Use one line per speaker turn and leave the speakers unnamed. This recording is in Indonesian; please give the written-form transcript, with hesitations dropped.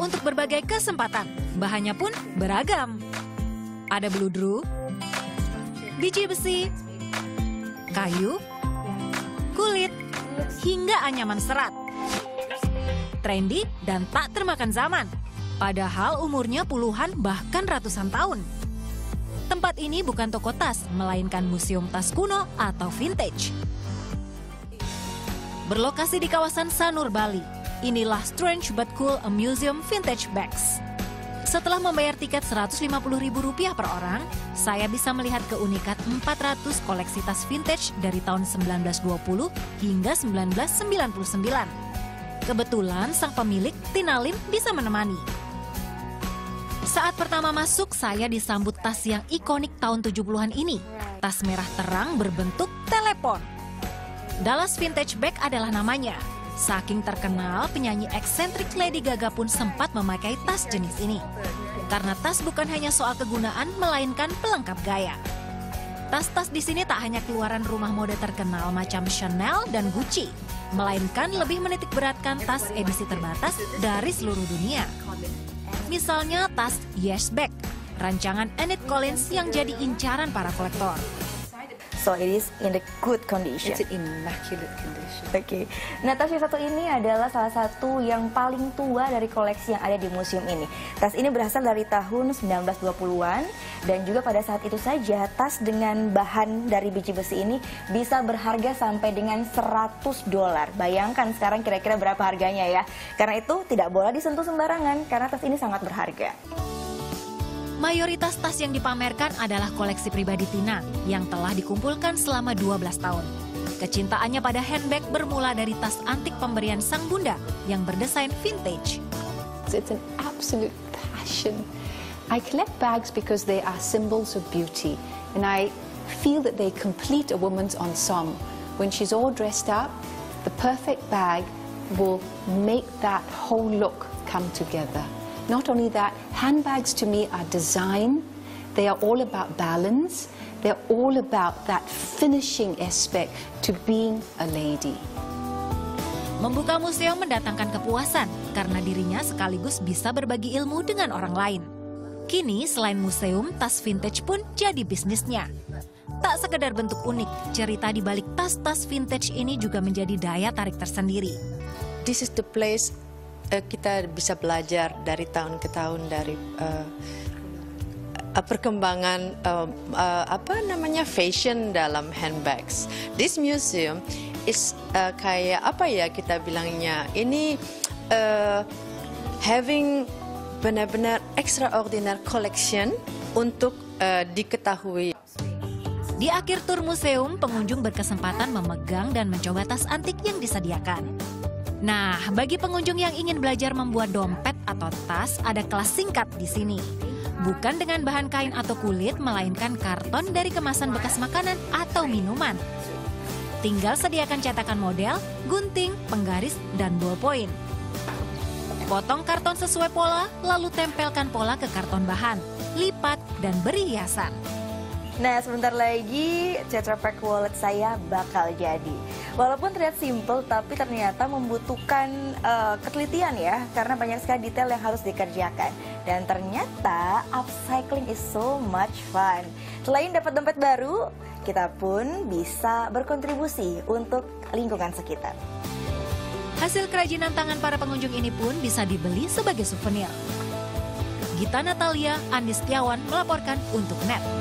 untuk berbagai kesempatan. Bahannya pun beragam. Ada beludru, biji besi, kayu, kulit, hingga anyaman serat. Trendy dan tak termakan zaman. Padahal umurnya puluhan bahkan ratusan tahun. Tempat ini bukan toko tas, melainkan museum tas kuno atau vintage. Berlokasi di kawasan Sanur, Bali, inilah Strange But Cool, a Museum Vintage Bags. Setelah membayar tiket Rp150.000 per orang, saya bisa melihat keunikan 400 koleksi tas vintage dari tahun 1920 hingga 1999. Kebetulan sang pemilik, Tina Lim, bisa menemani. Saat pertama masuk, saya disambut tas yang ikonik tahun 70-an ini. Tas merah terang berbentuk telepon. Dallas Vintage Bag adalah namanya. Saking terkenal, penyanyi eksentrik Lady Gaga pun sempat memakai tas jenis ini. Karena tas bukan hanya soal kegunaan, melainkan pelengkap gaya. Tas-tas di sini tak hanya keluaran rumah mode terkenal macam Chanel dan Gucci, melainkan lebih menitik beratkan tas edisi terbatas dari seluruh dunia. Misalnya tas Yes Bag, rancangan Annette Collins yang jadi incaran para kolektor.
So it is in the good condition.
It's in immaculate condition.
Oke. Nah, tas yang satu ini adalah salah satu yang paling tua dari koleksi yang ada di museum ini. Tas ini berasal dari tahun 1920-an dan juga pada saat itu saja tas dengan bahan dari biji besi ini bisa berharga sampai dengan $100. Bayangkan sekarang kira-kira berapa harganya ya. Karena itu tidak boleh disentuh sembarangan karena tas ini sangat berharga.
Mayoritas tas yang dipamerkan adalah koleksi pribadi Tina yang telah dikumpulkan selama 12 tahun. Kecintaannya pada handbag bermula dari tas antik pemberian sang bunda yang berdesain vintage.
It's an absolute passion. I collect bags because they are symbols of beauty, and I feel that they complete a woman's ensemble. When she's all dressed up, the perfect bag will make that whole look come together. Not only that, handbags to me are design. They are all about balance. They're all about that finishing aspect to being a lady.
Membuka museum mendatangkan kepuasan karena dirinya sekaligus bisa berbagi ilmu dengan orang lain. Kini selain museum, tas vintage pun jadi bisnisnya. Tak sekedar bentuk unik, cerita di balik tas-tas vintage ini juga menjadi daya tarik tersendiri.
This is the place kita bisa belajar dari tahun ke tahun dari perkembangan fashion dalam handbags. This museum is kayak apa ya kita bilangnya, ini having benar-benar extraordinary collection untuk diketahui.
Di akhir tur museum, pengunjung berkesempatan memegang dan mencoba tas antik yang disediakan. Nah, bagi pengunjung yang ingin belajar membuat dompet atau tas, ada kelas singkat di sini. Bukan dengan bahan kain atau kulit, melainkan karton dari kemasan bekas makanan atau minuman. Tinggal sediakan cetakan model, gunting, penggaris, dan ballpoint. Potong karton sesuai pola, lalu tempelkan pola ke karton bahan, lipat, dan beri hiasan.
Nah, sebentar lagi Tetra Pak wallet saya bakal jadi. Walaupun terlihat simple, tapi ternyata membutuhkan ketelitian ya, karena banyak sekali detail yang harus dikerjakan. Dan ternyata upcycling is so much fun. Selain dapat dompet baru, kita pun bisa berkontribusi untuk lingkungan sekitar.
Hasil kerajinan tangan para pengunjung ini pun bisa dibeli sebagai souvenir. Gita Natalia, Andi Setiawan melaporkan untuk NET.